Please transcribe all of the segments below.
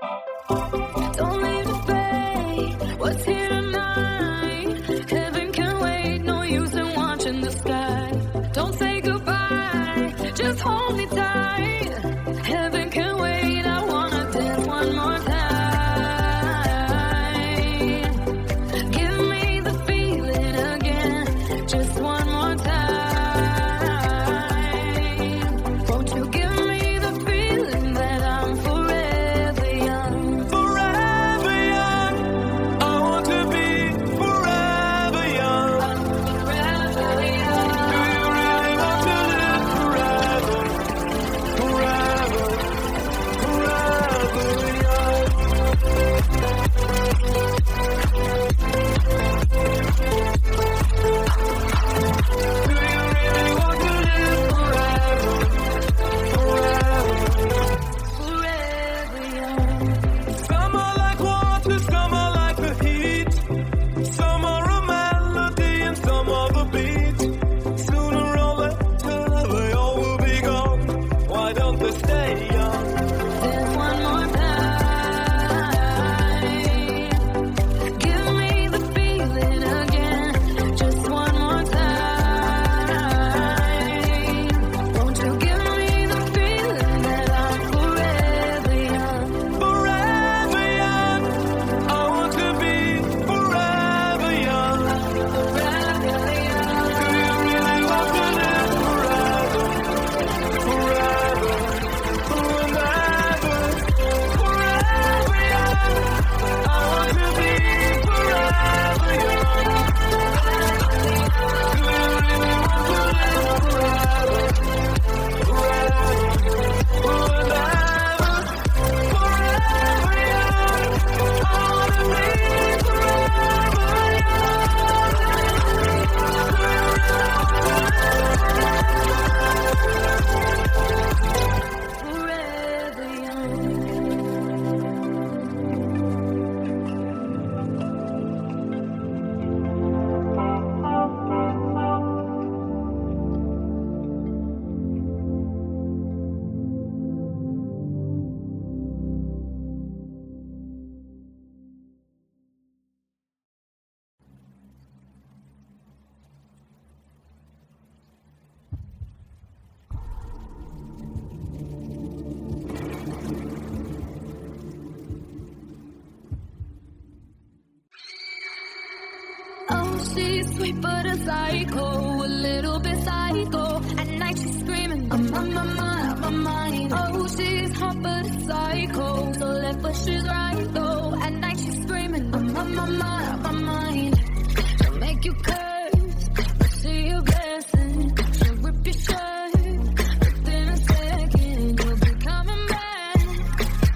Don't leave the bay. What's here tonight? Heaven can wait. No use in watching the sky. Don't say goodbye. Just hold me tight. Heaven can wait. I wanna dance one more time. Give me the feeling again. Just one more time. Won't you give me the feeling that I'm forever young? Forever young. I want to be forever young. Forever Do young. you really want to live forever? Forever, forever young. Do you really want to live forever? Forever. Forever young. Some are like water, some are like the heat. Some are a melody and some are the beat. Sooner or later they all will be gone. Why don't they stay young? There's one more time. Give me the feeling again. Just one more time. Won't you give me the feeling that I'm forever young? Forever young. I want to be forever young. Forever Do young. you really want to live forever? Forever, forever, forever young. I want to be forever young. Do you really want to live forever? Forever, forever, forever young. I want to be Forever young. Oh, she's sweet but a psycho, a little bit psycho. At night she's screaming, I'm on my mind, my mind. Oh, she's hot but a psycho, so left but she's right though. At night she's screaming, I'm on my mind, my mind. She'll make you curse, but see a blessing. She'll rip your shirt, within a second. You'll be coming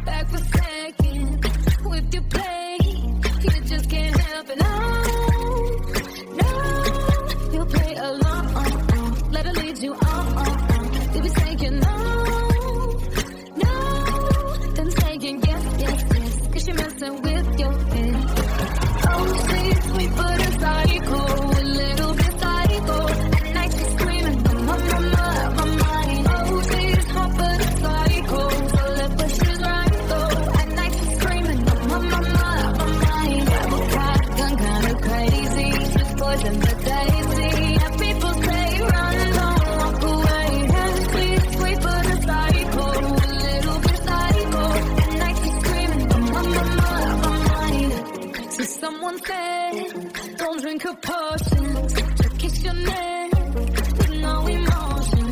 back for second. With your play, you just can't help it. No, you'll play along. Let her lead you on. You'll be saying no, then saying yes, yes, yes. 'Cause you're messing with your head. Oh, she's sweet but a psycho, a little bit psycho. At night she's screaming, I'm on my mind, my mind. Oh, she's hot but a psycho, so left but she's right though. At night she's screaming, I'm on my mind, my mind. Double cock, gun kinda crazy, just poison the daisy. And people say run, don't walk away. And she's sweet but a psycho, a little bit psycho. At night she's screaming, I'm on my mind, my mind. So someone said, don't drink her potions, to kiss your neck with no emotion.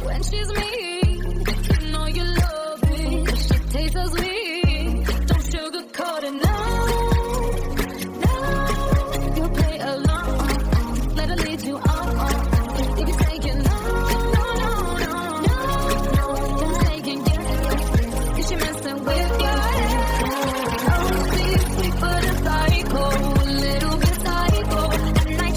When she's mean, you know you love it. She tastes so sweet, don't sugarcoat it, no. You'll play along, let her lead you on. If you say you no, then saying yes, yes, yes. 'Cause you're messing with your head. Oh, she's sweet but a psycho, a little bit psycho. At night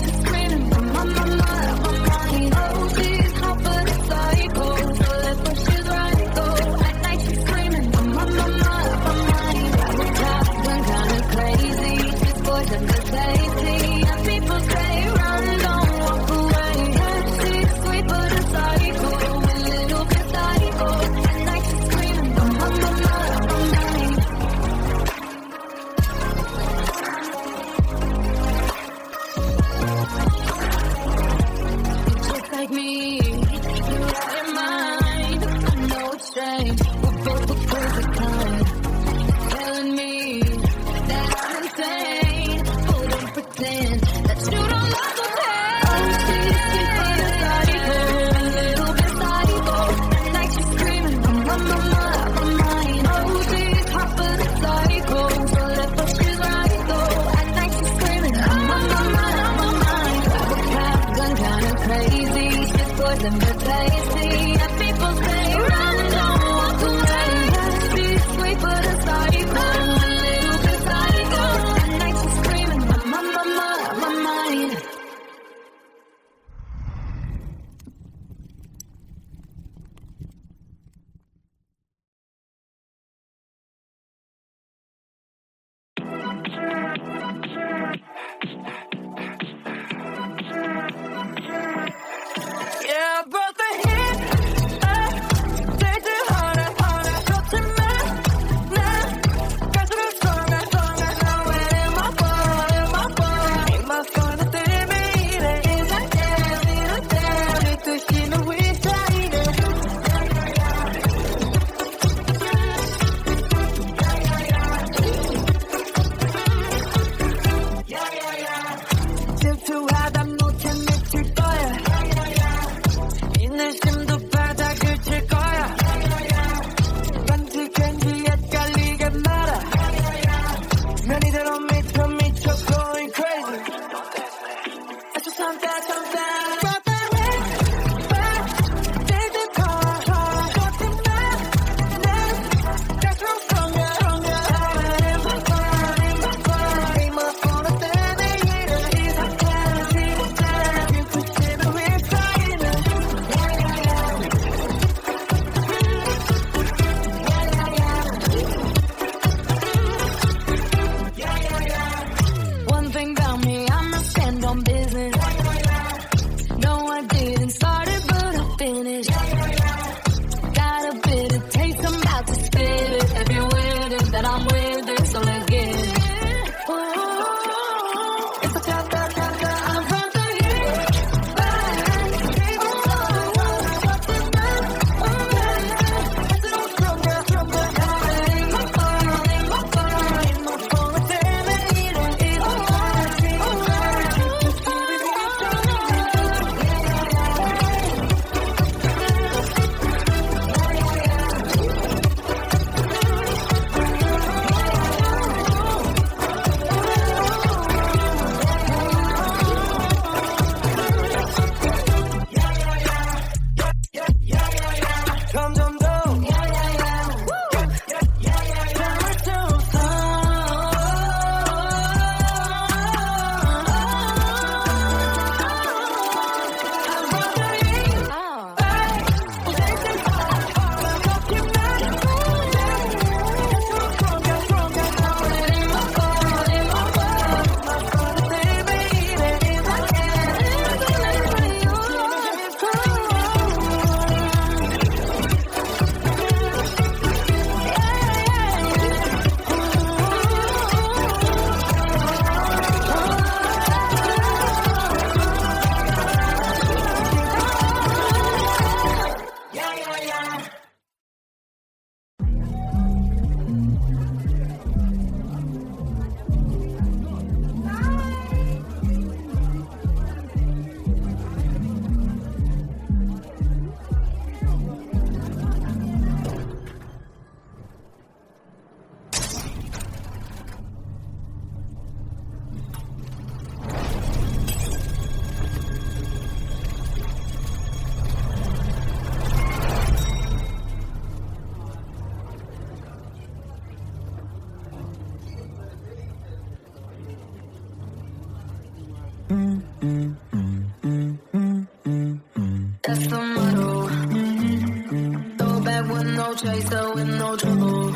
no chaser, with no trouble.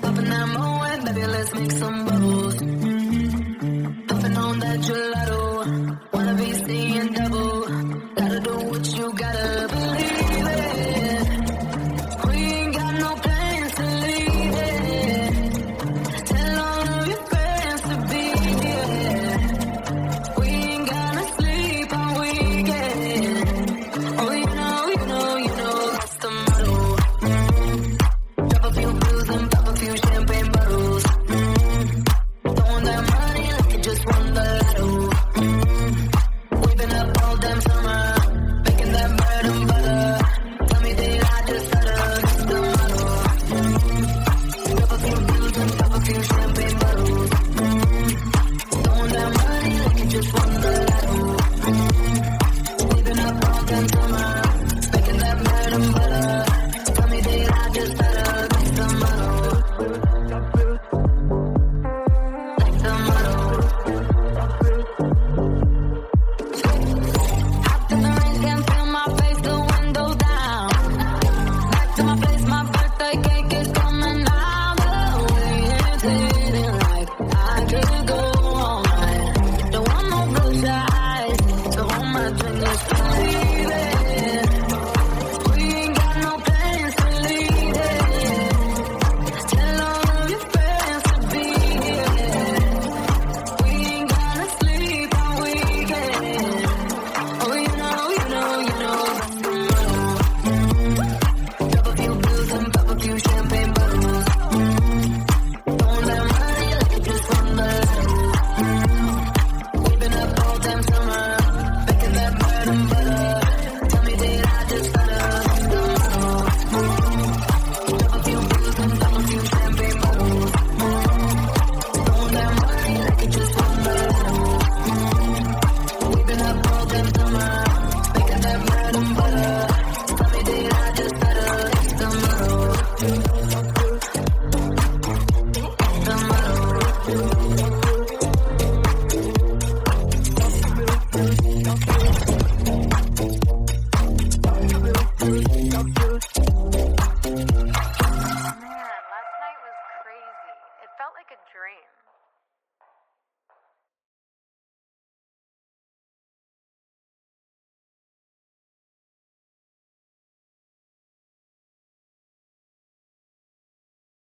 Popping that moe, baby, let's make some bubbles. Puffing on that gelato, wanna be seeing double. Gotta do what you gotta believe it. We ain't got no plans to leave it. Tell all of your friends to be here. We ain't gonna sleep all weekend. Oh, you know, that's the motto. Drop a few pills and pop a few champagne bottles. Throwing that money like you just won the lotto. We've been up all damn summer, making that bread and butter. Tell me did I just stutter? That's the motto. Drop a few pills and pop a few champagne bottles. Throwing that money like you just won the lotto. We've been up all damn summer, making that bread and butter. Tell me did I just stutter? That's the motto. Like the motto. After the rain, can't feel my face, the window down. Back to my place, my birthday cake is coming out the way. It's hitting like I could go all night. Don't want no bloodshot eyes, so hold my drink, let's believe it. We ain't got no plans to leave it. Tell all of your friends to be here. We ain't gonna sleep all weekend. Oh, you know, that's the motto. Drop a few pills and pop a few champagne bottles. Throwing that money like you just won the lotto. We've been up all damn summer, making that bread and butter. Tell me did I just stutter? That's the motto. Drop a few pills and pop a few champagne bottles. Throwing that money like you just won the lotto. We've been up all damn summer, making that bread and butter. Tell me did I just stutter? That's the motto. The motto. Man, last night was crazy. It felt like a dream.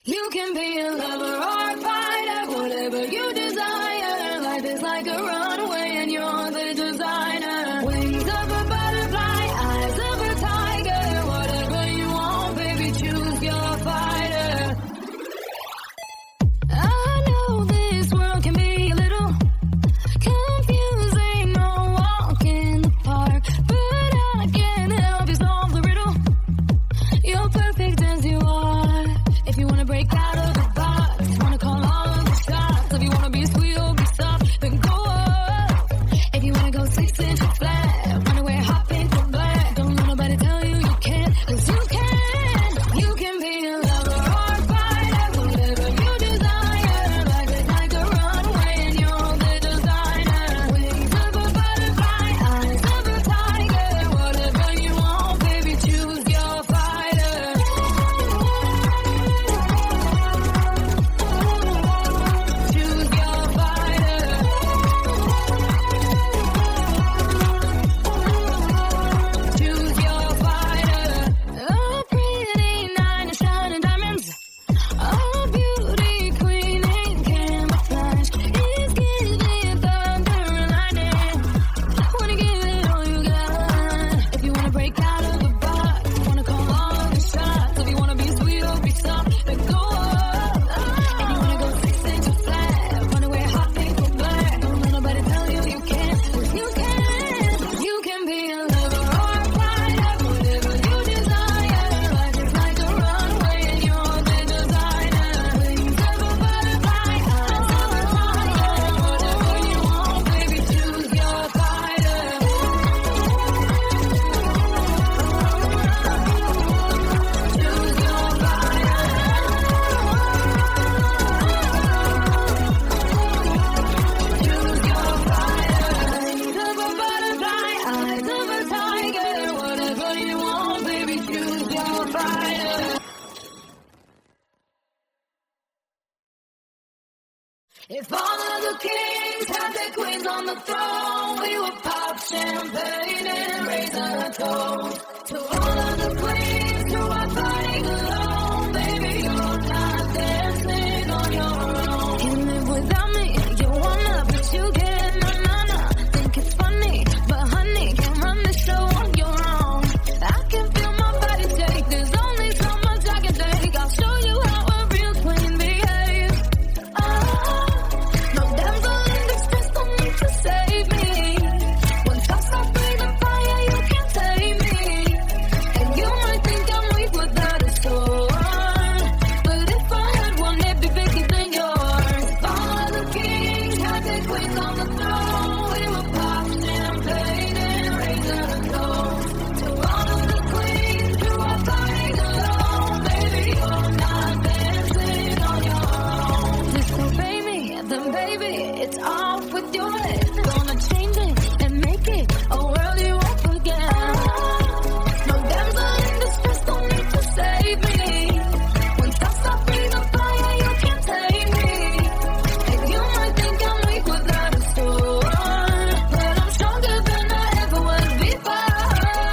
You can be a lover or a fighter, whatever you desire. Life is like a runaway and you're the designer. Wings of a butterfly, eyes of a tiger. Whatever you want, baby, choose your fighter. I know this world can be a little confusing, no walk in the park, but I can help you solve the riddle. You're perfect as you are. If you wanna break out of the box, wanna call all of the shots. If you wanna be sweet or be soft, then go on. If all of the kings had their queens on the throne, we would pop champagne and raise a toast to all of the queens who are fighting alone. Baby, you're not dancing on your own. Can't live without me, you wanna, but you can't. No. Think it's funny, but honey, can't run the show on your own. I can feel my body take. There's only so much I can take. I'll show you how a real queen behaves. No damsel in distress, don't need to save me. Once I start breathing fire, you can't save me. And you might think I'm weak without a sword, but if I had one, it'd be bigger than yours. If all of the kings had their queens on the throne, we would pop champagne and raise a toast to all of the queens who are fighting alone. Baby, you're not dancing on your own. Disobey me, then baby, it's off with your head. Gonna change it and make it a world you won't forget. No damsel in distress, don't need to save me. Once I stop breathing fire, you can't tame me. And you might think I'm weak without a sword, but I'm stronger than I ever was before.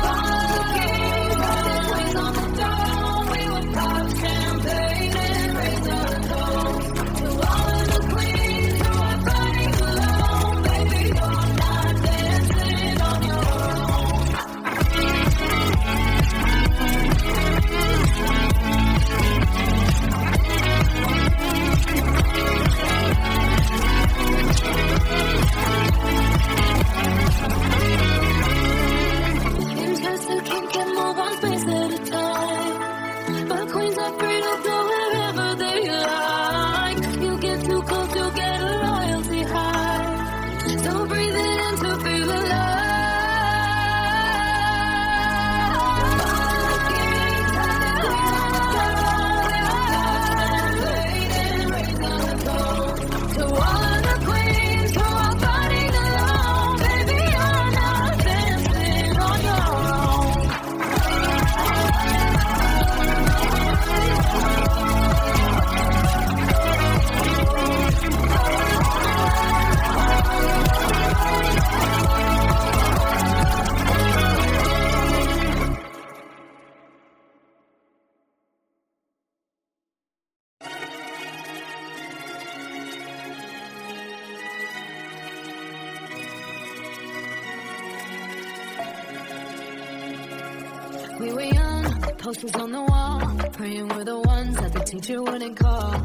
All the kings had their queens on the throne. We would pop champagne and raise a toast to all of the queens who are fighting alone. Baby, you're not dancing on your own. Interested can move one space at a time, but queens are free to go wherever they like. You get too close, you'll get a royalty high. So breathe it in to feel alive. All the kings had their queens on the throne. We would pop champagne and raise a toast to all of the queens who are fighting alone. Baby, you're not dancing on your own. We were young, posters on the wall, praying we're the ones that the teacher wouldn't call.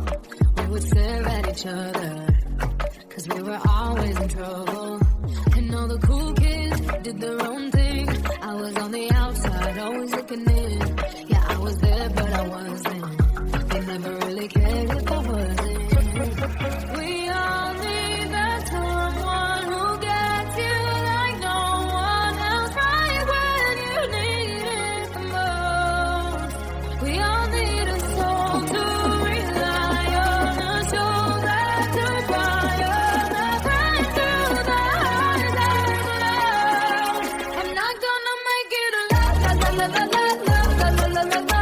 We would stare at each other, cause we were always in trouble. And all the cool kids did their own thing. I was on the outside, always looking in. Yeah, I was there, but I wasn't. They never really cared if I wasn't. We all need that someone who gets you like no one else, right when you need it the most. We all need a soul to rely on, a shoulder to cry on, a friend through the highs and lows. I'm not gonna make it alone. La la la la la la la la la la la.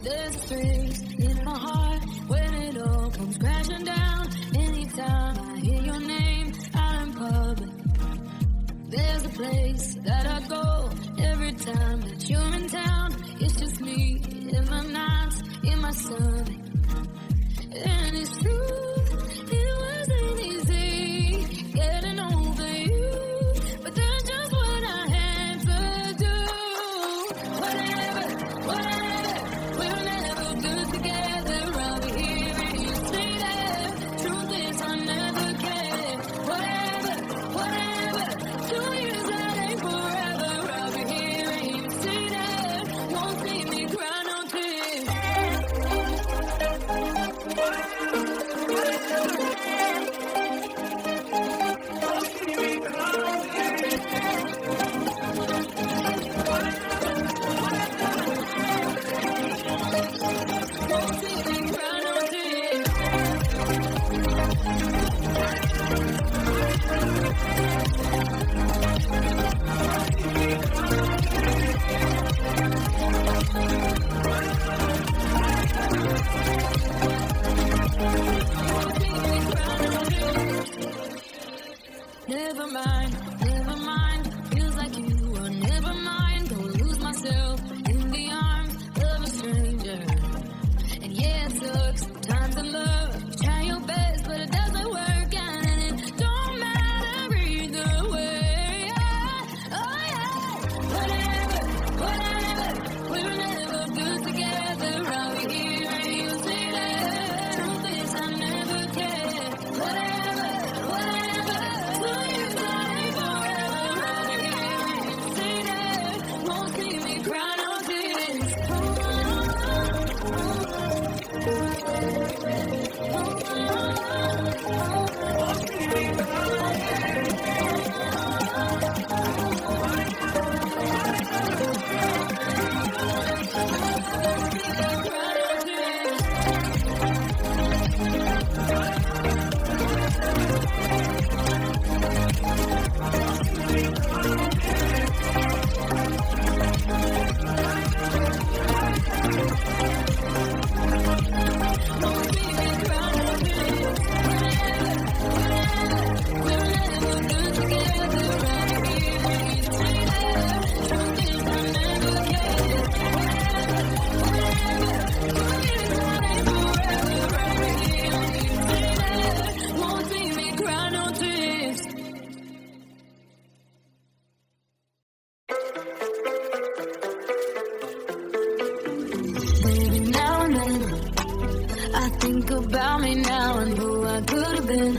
There's a space in my heart when it all comes crashing down. Anytime I hear your name out in public, there's a place that I go every time that you're in town. It's just me in my nights, in my stomach. And it's true, it wasn't easy getting over you, but that's just what I had to do. Whatever, we'll never do together. I'll be here and you stay there. Truth is, I never cared. Whatever, 2 years that ain't forever. I'll be here and you stay there. Won't see me cry no tears. Won't see me cry no tears. Never mind, feels like you were never mind. Don't lose myself in the arms of a stranger. And yeah, it sucks sometimes in love. Try your best, but it doesn't work out, and it don't matter either way. Oh yeah, whatever, we'll never do together. I'll be here and you say that. Truth is, I never cared. Whatever, 2 years that ain't forever. I'll be here and you say that. Won't see me cry no tears. Won't see me cry no tears. Baby, now and then I think about me now and who I could have been.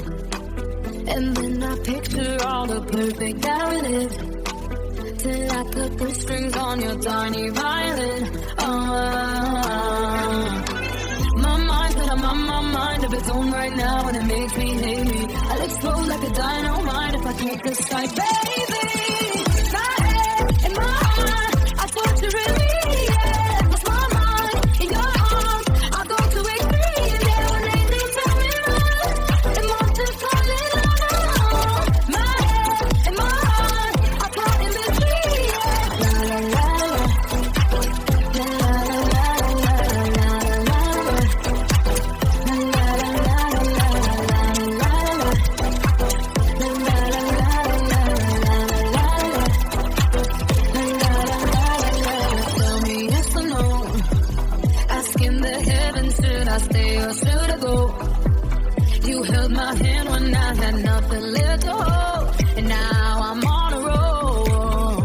And then I picture all the perfect that we lived, till I put the strings on your tiny violin. My mind's got my mind of its own right now, and it makes me hate me. I'll explode like a dynamite if I take this fight, baby. My head and my heart, I torture it, yeah. Lost my mind in your arms, I go to extreme, yeah. When they do tell me love, and monsters calling out. My head and my heart, I caught in between, yeah. La la la la, la la la la la la Tell me yes or no. Asking the heavens, should I stay or should I go? You held my hand when I had nothing left to hold, and now I'm on a roll.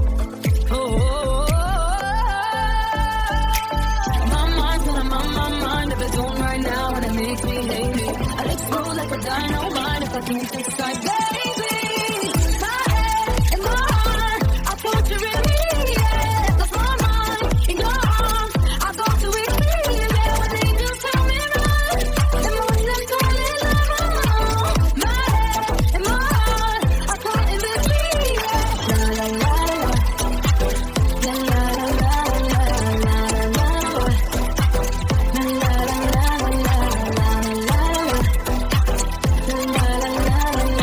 My mind's got my mind of its own right now, and it makes me hate me. I'll explode like a dynamite if I can't decide, baby. My head and my heart, I torture it, yeah. Lost my mind in your arms, I go to extreme, yeah. When they just tell me run, and monsters calling out. My head and my heart, I caught in between, yeah. La la la la, la la la la la la la. La la la la la la la la.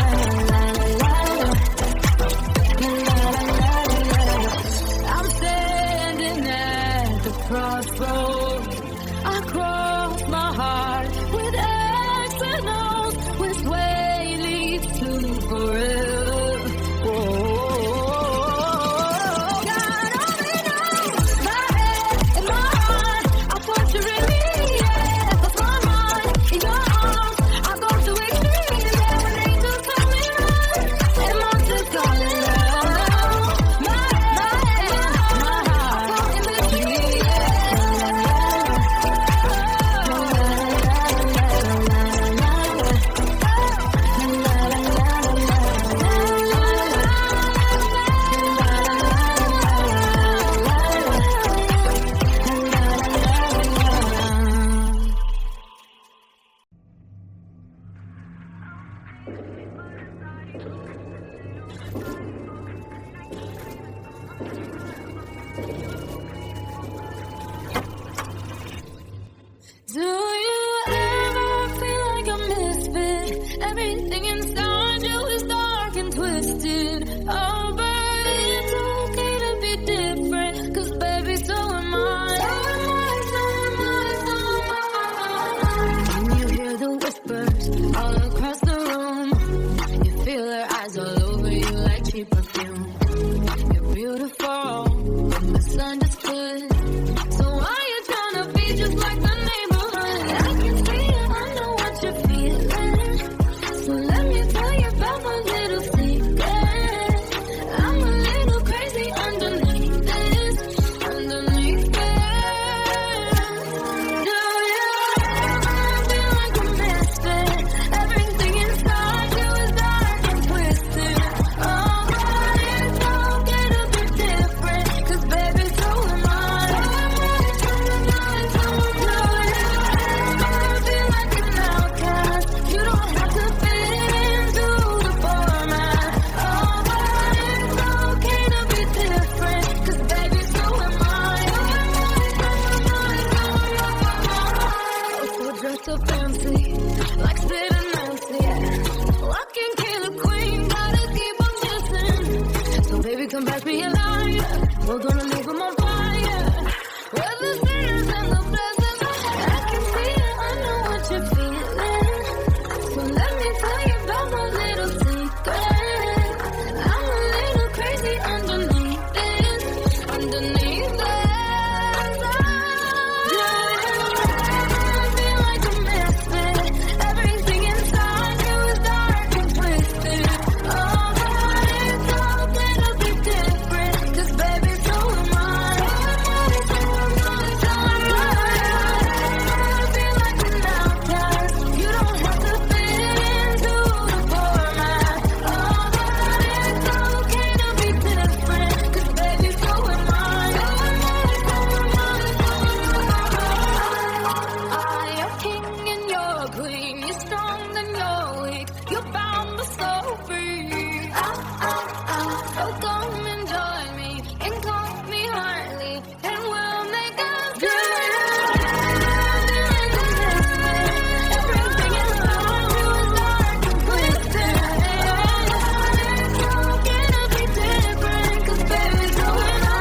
Everything inside you is dark and twisted. Oh, but it's okay to be different, 'cause baby, so am I. When you hear the whispers all across the room, you feel their eyes all over you like cheap perfume. You're beautiful, but misunderstood. So why you tryna be just like the neighborhood? I can see it, I know what you're feeling. So let me tell you about my little secret. I'm a little crazy underneath this, underneath this. Do you ever feel like a misfit? Everything inside you is dark and twisted. Oh, but it's okay to be different, 'cause baby, so am I. Do you ever feel like an outcast? You don't have to fit into the format. Oh, but it's okay to be different, 'cause baby, so am I. So dressed up fancy, like Sid and Nancy. Lock and kill the queen, gotta keep on kissing. So baby, come pass me a light. We're gonna leave 'em on fire. We're the sinners and the blessings. I can see it, I know what you're feeling. So let me tell you about my little secret. I'm a little crazy underneath this, underneath this. Do you ever feel like a misfit? Everything inside you is dark and twisted. Oh, but it's okay to be different, 'cause baby, so am I. Feel like an outcast. You don't have to fit into the format. Oh, but it's okay to be different, 'cause baby, so am I. You're king and you're queen. You're strong and you're weak. You're bound but so free. So come and join me and call me Harley, and we'll make us good. Everything inside you is dark and twisted. It's okay to be different, 'cause baby, so am I.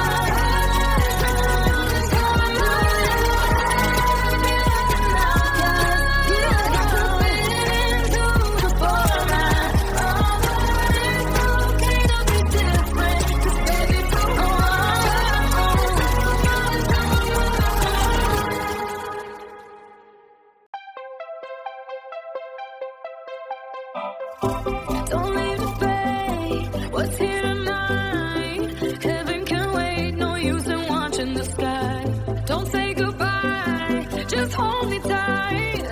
Don't leave the fade. What's here tonight? Heaven can wait. No use in watching the sky. Don't say goodbye. Just hold me tight.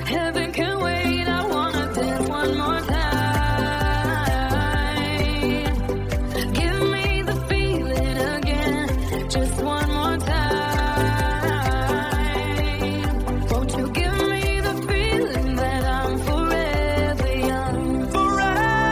Heaven can wait. I wanna dance one more time. Give me the feeling again. Just one more time. Won't you give me the feeling that I'm forever young? Forever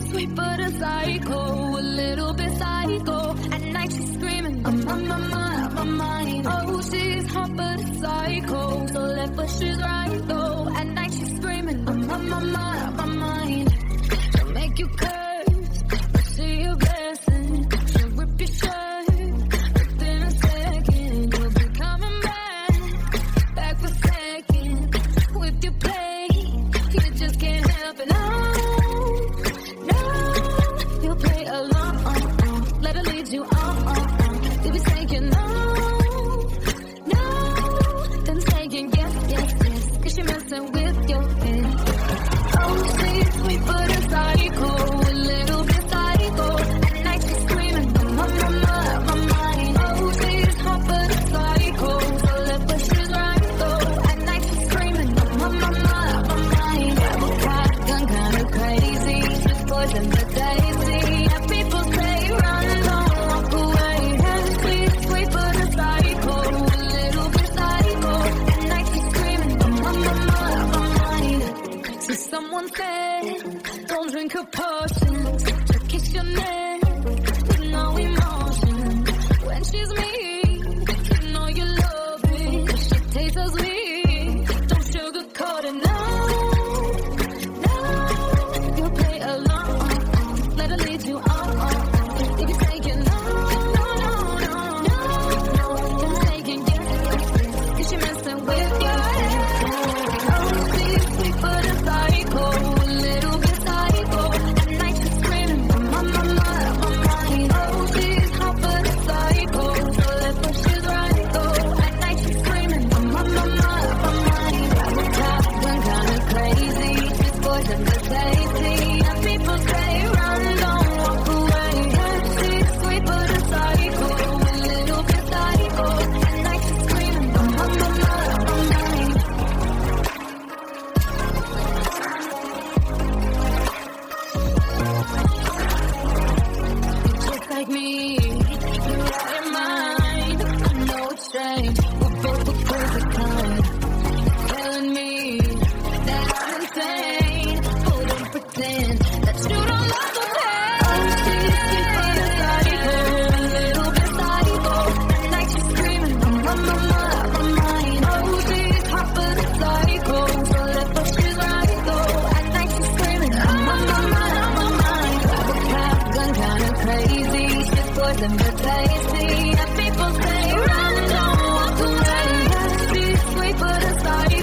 she's sweet but a psycho, a little bit psycho. At night she's screaming, I'm on my mind, my mind. Oh, she's hot but a psycho, so left but she's right though. At night she's screaming, I'm on my mind, my mind. She'll make you curse, but see a blessing. She'll rip your shirt within a second. You'll be coming back for second with your play. You just can't help it. No, you'll play along. Let her lead you on. You'll be saying no, then saying yes. 'Cause you're messing with your head. Oh, she's sweet but a psycho, a little bit psycho. At night she's screaming, I'm on my mind. Oh, she's hot but a psycho, so left but she's right though. At night she's screaming, I'm on my mind. Gun kinda crazy, she's poison the daisy. And people say run, don't walk away. And she's sweet but a psycho, a little bit psycho. At night she's screaming, I'm on my mind. See, someone said, don't drink her potions, to kiss your neck with no emotion. When she's mean, you know you love it, 'cause she tastes so sweet. Don't sugarcoat it, no. You'll play along, let her lead you on. If you're saying no, then saying yes, 'cause you're messing with your head. Oh, she's sweet but a psycho, a little bit psycho. At night she's screaming, I'm on my mind. Oh, she's hot but a psycho, so left but she's right though. At night she's screaming, I'm on my mind. Top gun kinda crazy, she's poison the tasty. And people say run, don't walk away. And she's sweet but a psycho, a little bit psycho. At night she's screaming, I'm on my mind. Just like me, you're out your mind. I know it's strange, we're both the perfect kind. Telling me that I'm insane, oh don't pretend that you don't love the pain. Oh, she's sweet but a psycho, a little bit psycho. At night she's screaming, I'm on my mind. Oh, she's hot but a psycho, so left but she's right though. At night she's screaming, I'm on my mind. Top gun kinda crazy, she's poison but tasty. And people say run, don't walk away. She's sweet but a psycho.